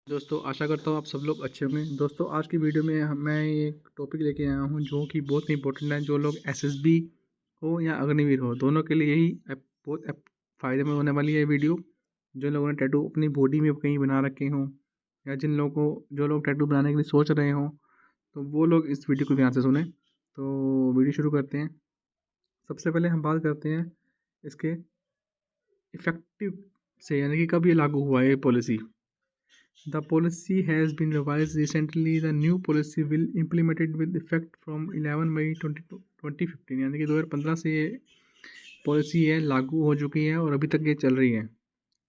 दोस्तों आशा करता हूँ आप सब लोग अच्छे होंगे। दोस्तों आज की वीडियो में मैं एक टॉपिक लेके आया हूँ जो कि बहुत ही इंपॉर्टेंट है। जो लोग एसएसबी हो या अग्निवीर हो, दोनों के लिए यही बहुत फ़ायदेमंद होने वाली है वीडियो। जो लोगों ने टैटू अपनी बॉडी में कहीं बना रखे हों या जिन लोगों को जो लोग टैटू बनाने के लिए सोच रहे हों, तो वो लोग इस वीडियो को ध्यान से सुने। तो वीडियो शुरू करते हैं। सबसे पहले हम बात करते हैं इसके इफ़ेक्टिव से, यानी कि कब ये लागू हुआ है ये policy. The policy has been revised recently. The new policy will implemented with effect from 11 मई 2015, यानी कि 2015 से ये पॉलिसी है लागू हो चुकी है और अभी तक ये चल रही है।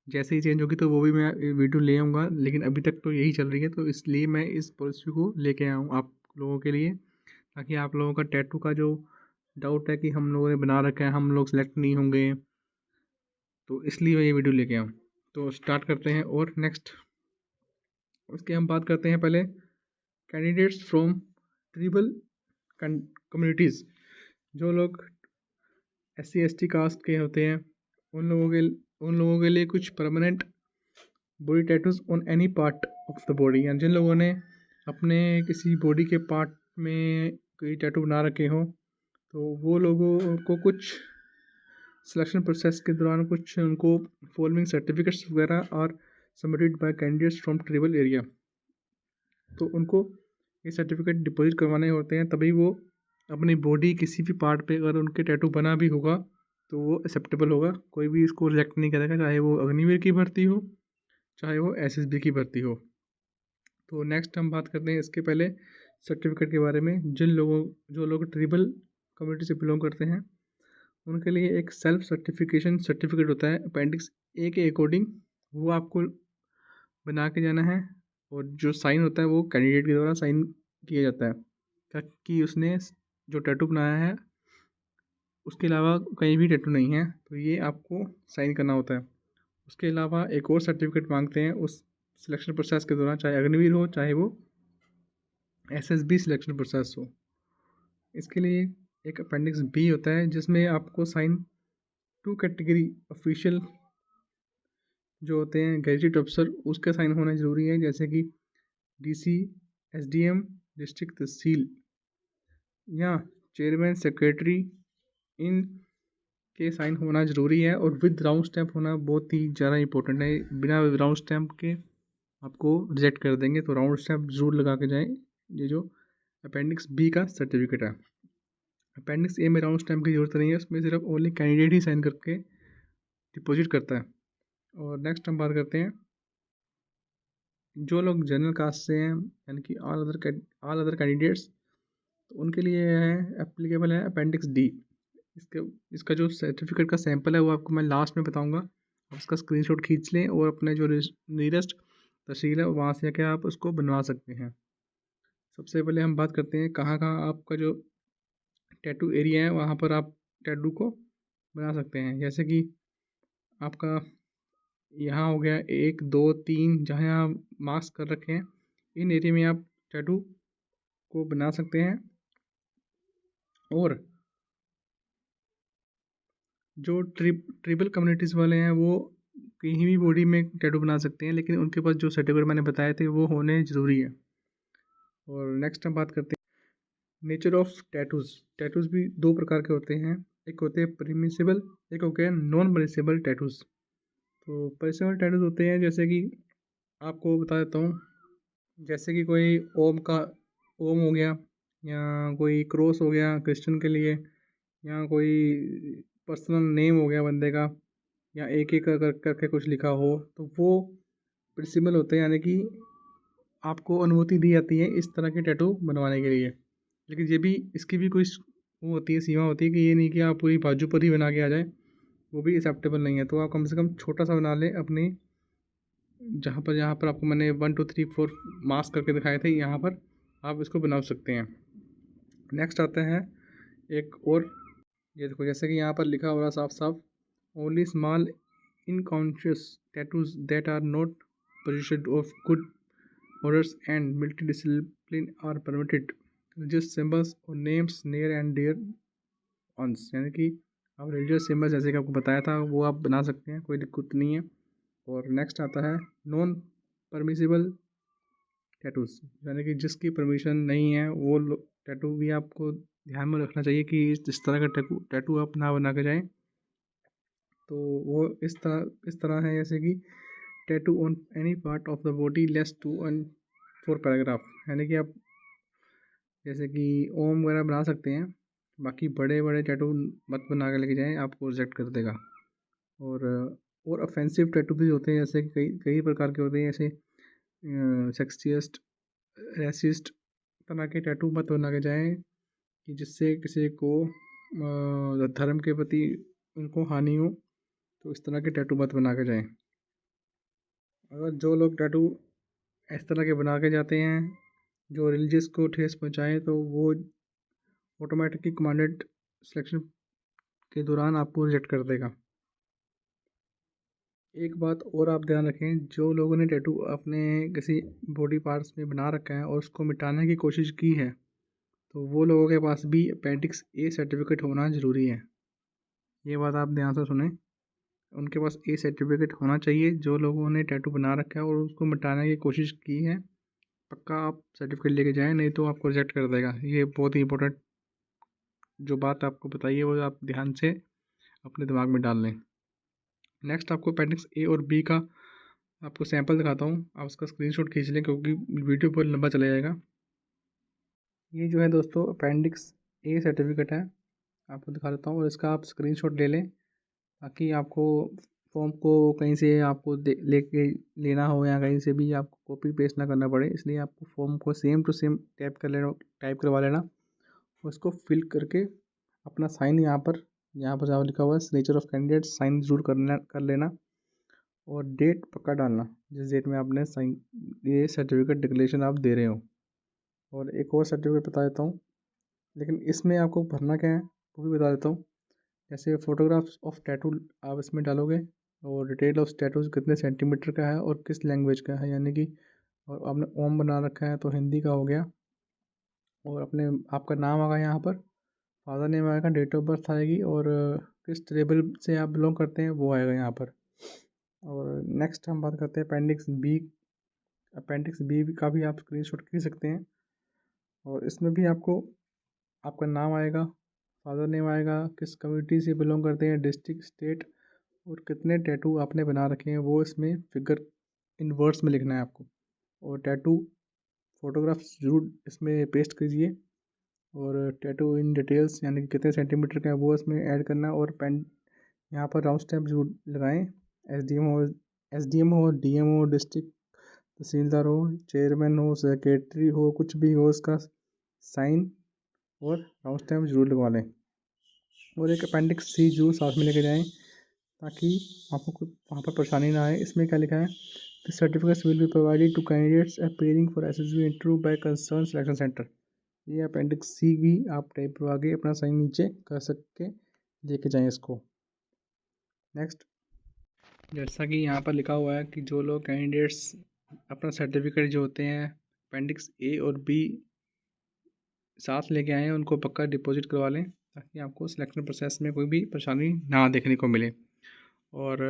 जैसे ही चेंज होगी तो वो भी मैं वीडियो ले आऊँगा, लेकिन अभी तक तो यही चल रही है। तो इसलिए मैं इस पॉलिसी को लेके आया हूँ आप लोगों के लिए, ताकि आप लोगों का टैटू का जो डाउट है कि हम लोगों ने बना रखा है, हम लोग सेलेक्ट नहीं होंगे, तो इसलिए मैं ये वीडियो लेके आया हूँ। तो स्टार्ट करते हैं। और नेक्स्ट उसके हम बात करते हैं पहले कैंडिडेट्स फ्रॉम ट्रिबल कम्युनिटीज़। जो लोग SC ST कास्ट के होते हैं, उन लोगों के लिए कुछ permanent body tattoos on any part of the body, यानी जिन लोगों ने अपने किसी बॉडी के पार्ट में कोई टैटू बना रखे हो, तो वो लोगों को कुछ सिलेक्शन प्रोसेस के दौरान कुछ उनको फॉलोइंग सर्टिफिकेट्स वगैरह और submitted by candidates from tribal area, तो उनको ये सर्टिफिकेट डिपॉजिट करवाने होते हैं, तभी वो अपनी बॉडी किसी भी पार्ट पे अगर उनके टैटू बना भी होगा तो वो एक्सेप्टेबल होगा। कोई भी इसको रिजेक्ट नहीं करेगा, चाहे वो अग्निवीर की भर्ती हो, चाहे वो SSB की भर्ती हो। तो नेक्स्ट हम बात करते हैं इसके पहले सर्टिफिकेट के बारे में। जो लोग ट्रिबल कम्युनिटी से बिलोंग करते हैं, उनके लिए एक सेल्फ सर्टिफिकेशन सर्टिफिकेट होता है अपेंडिक्स A के अकॉर्डिंग। वो आपको बना के जाना है और जो साइन होता है वो कैंडिडेट के द्वारा साइन किया जाता है, ताकि उसने जो टैटू बनाया है उसके अलावा कहीं भी टैटू नहीं है, तो ये आपको साइन करना होता है। उसके अलावा एक और सर्टिफिकेट मांगते हैं उस सिलेक्शन प्रोसेस के दौरान, चाहे अग्निवीर हो चाहे वो SSB सिलेक्शन प्रोसेस हो। इसके लिए एक अपेंडिक्स B होता है जिसमें आपको साइन 2 कैटेगरी ऑफिशियल जो होते हैं गैजेट अफसर, उसका साइन होना ज़रूरी है, जैसे कि DC SDM डिस्ट्रिक्ट तहसील या चेयरमैन सेक्रेटरी, इन के साइन होना ज़रूरी है। और विद राउंड स्टैम्प होना बहुत ही ज़्यादा इंपॉर्टेंट है। बिना राउंड स्टैम्प के आपको रिजेक्ट कर देंगे, तो राउंड स्टैम्प ज़रूर लगा के जाएँ। ये जो अपेंडिक्स B का सर्टिफिकेट है। अपेंडिक्स A में राउंड स्टैम्प की ज़रूरत नहीं है, उसमें सिर्फ ओनली कैंडिडेट ही साइन करके डिपॉजिट करता है। और नेक्स्ट हम बात करते हैं जो लोग जनरल कास्ट से हैं, यानी कि ऑल अदर कैंडिडेट्स, तो उनके लिए है एप्लीकेबल है अपेंडिक्स D। इसका जो सर्टिफिकेट का सैंपल है वो आपको मैं लास्ट में बताऊंगा। आप उसका स्क्रीनशॉट खींच लें और अपने जो नियरेस्ट तहसील है वहाँ से जाकर आप उसको बनवा सकते हैं। सबसे पहले हम बात करते हैं कहाँ कहाँ आपका जो टैटू एरिया है वहाँ पर आप टैटू को बना सकते हैं। जैसे कि आपका यहाँ हो गया 1 2 3, जहाँ आप मार्क्स कर रखे हैं, इन एरिया में आप टैटू को बना सकते हैं। और जो ट्रिबल कम्युनिटीज़ वाले हैं वो कहीं भी बॉडी में टैटू बना सकते हैं, लेकिन उनके पास जो सर्टिफिकेट मैंने बताए थे वो होने ज़रूरी है। और नेक्स्ट हम बात करते हैं नेचर ऑफ टैटूज़। टैटूज़ भी दो प्रकार के होते हैं, एक होते हैं परमिसिबल, एक हो गया नॉन परमिसिबल टैटूज़। तो परमिसिबल टैटूज़ होते हैं, जैसे कि आपको बता देता हूँ, जैसे कि कोई ओम हो गया, या कोई क्रॉस हो गया क्रिश्चियन के लिए, या कोई पर्सनल नेम हो गया बंदे का, या एक एक करके कुछ लिखा हो, तो वो प्रिंसिपल होते हैं, यानी कि आपको अनुमति दी जाती है इस तरह के टैटू बनवाने के लिए। लेकिन ये भी इसकी भी कोई वो होती है, सीमा होती है, कि ये नहीं कि आप पूरी बाजू पर ही बना के आ जाए, वो भी एक्सेप्टेबल नहीं है। तो आप कम से कम छोटा सा बना लें अपनी, जहाँ पर आपको मैंने 1 2 3 4 मार्क्स करके दिखाए थे, यहाँ पर आप इसको बना सकते हैं। नेक्स्ट आता है एक और, ये देखो जैसे कि यहाँ पर लिखा हो रहा साफ साफ, only small inconspicuous tattoos that are not position of good orders and military discipline are permitted, religious symbols और names near and dear ones, यानी कि आप रिलीजियस सिम्बल्स जैसे कि आपको बताया था वो आप बना सकते हैं, कोई दिक्कत नहीं है। और नेक्स्ट आता है नॉन परमिसिबल टैटूज़, यानी कि जिसकी परमिशन नहीं है वो टैटू भी आपको ध्यान में रखना चाहिए कि इस तरह का टैटू आप ना बना के जाएँ। तो वो इस तरह है जैसे कि tattoo on any part of the body less to and 4 paragraph, यानी कि आप जैसे कि ओम वगैरह बना सकते हैं, बाकी बड़े बड़े टैटू मत बना के लेके जाएँ, आपको रिजेक्ट कर देगा। और ऑफेंसिव टैटू भी होते हैं, जैसे कई कई प्रकार के होते हैं, जैसे सेक्सिस्ट, रेसिस्ट तरह के टैटू मत बना के जाएँ कि जिससे किसी को धर्म के प्रति उनको हानि हो, तो इस तरह के टैटू मत बना के जाएँ। अगर जो लोग टैटू इस तरह के बना के जाते हैं जो रिलीजियस को ठेस पहुँचाएँ, तो वो ऑटोमेटिकली कमांडेड सिलेक्शन के दौरान आपको रिजेक्ट कर देगा। एक बात और आप ध्यान रखें, जो लोगों ने टैटू अपने किसी बॉडी पार्ट्स में बना रखा है और उसको मिटाने की कोशिश की है, तो वो लोगों के पास भी अपेंडिक्स ए सर्टिफिकेट होना ज़रूरी है। ये बात आप ध्यान से सुनें, उनके पास ए सर्टिफिकेट होना चाहिए। जो लोगों ने टैटू बना रखा है और उसको मिटाने की कोशिश की है, पक्का आप सर्टिफिकेट लेके जाएँ, नहीं तो आपको रिजेक्ट कर देगा। ये बहुत ही इंपॉर्टेंट जो बात आपको बताई है वो आप ध्यान से अपने दिमाग में डाल लें। नेक्स्ट आपको अपेंडिक्स ए और बी का आपको सैंपल दिखाता हूँ, आप उसका स्क्रीनशॉट खींच लें क्योंकि वीडियो बहुत लंबा चला जाएगा। ये जो है दोस्तों अपेंडिक्स ए सर्टिफिकेट है, आपको दिखा देता हूँ, और इसका आप स्क्रीनशॉट ले लें ताकि आपको फॉर्म को कहीं से आपको लेके लेना हो या कहीं से भी आपको कॉपी पेस्ट ना करना पड़े, इसलिए आपको फॉर्म को सेम टू सेम टाइप करवा लेना, उसको फिल करके अपना साइन यहाँ पर जहाँ लिखा हुआ है सिग्नेचर ऑफ कैंडिडेट, साइन जरूर कर लेना, और डेट पक्का डालना जिस डेट में आपने साइन ये सर्टिफिकेट डिक्लेरेशन आप दे रहे हो। और एक और सर्टिफिकेट बता देता हूँ, लेकिन इसमें आपको भरना क्या है वो भी बता देता हूँ। जैसे फ़ोटोग्राफ्स ऑफ टैटू आप इसमें डालोगे, और डिटेल ऑफ टैटूज कितने सेंटीमीटर का है और किस लैंग्वेज का है, यानी कि और आपने ओम बना रखा है तो हिंदी का हो गया, और अपने आपका नाम आएगा यहाँ पर, फादर नेम आएगा, डेट ऑफ बर्थ आएगी, और किस ट्रेबल से आप बिलोंग करते हैं वो आएगा यहाँ पर। और नेक्स्ट हम बात करते हैं अपेंडिक्स बी। अपेंडिक्स बी का भी आप स्क्रीनशॉट खींच सकते हैं, और इसमें भी आपको आपका नाम आएगा, फादर नेम आएगा, किस कम्युनिटी से बिलोंग करते हैं, डिस्ट्रिक्ट, स्टेट, और कितने टैटू आपने बना रखे हैं वो इसमें फिगर इन वर्ड्स में लिखना है आपको। और टैटू फोटोग्राफ्स ज़रूर इसमें पेस्ट कीजिए, और टैटू इन डिटेल्स यानी कि कितने सेंटीमीटर का है वो इसमें ऐड करना, और पेन यहाँ पर राउंड स्टैम्प जरूर लगाएं। एसडीएम हो, डीएम हो, डिस्ट्रिक्ट तहसीलदार हो, चेयरमैन हो, सेक्रेटरी हो, कुछ भी हो, उसका साइन और राउंड स्टैम्प जरूर लगवा लें। और एक अपेंडिक्स सी जरूर साथ में लेके जाएं ताकि आपको वहाँ पर परेशानी ना आए। इसमें क्या लिखा है, the certificates will be provided to candidates appearing for SSB interview by concern selection centre. ये अपेंडिक्स सी भी आप टाइप करवा के अपना साइन नीचे कर सके लेके जाएं इसको। नेक्स्ट, जैसा कि यहाँ पर लिखा हुआ है कि जो लोग कैंडिडेट्स अपना सर्टिफिकेट जो होते हैं अपेंडिक्स ए और बी साथ लेके आए हैं उनको पक्का डिपॉजिट करवा लें ताकि आपको सिलेक्शन प्रोसेस में कोई भी परेशानी ना देखने को मिले। और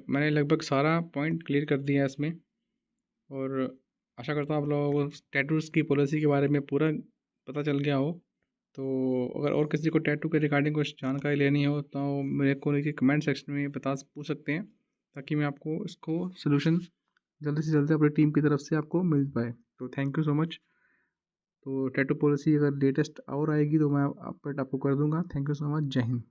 मैंने लगभग सारा पॉइंट क्लियर कर दिया है इसमें, और आशा करता हूँ आप लोगों को टैटूज़ की पॉलिसी के बारे में पूरा पता चल गया हो। तो अगर और किसी को टैटू के रिगार्डिंग कुछ जानकारी लेनी हो तो मेरे को नीचे कमेंट सेक्शन में पूछ सकते हैं ताकि मैं आपको इसको सोल्यूशन जल्दी से जल्दी अपनी टीम की तरफ से आपको मिल पाए। तो थैंक यू सो मच। तो टैटू पॉलिसी अगर लेटेस्ट और आएगी तो मैं अपडेट आपको कर दूंगा। Thank you so much. जय हिंद।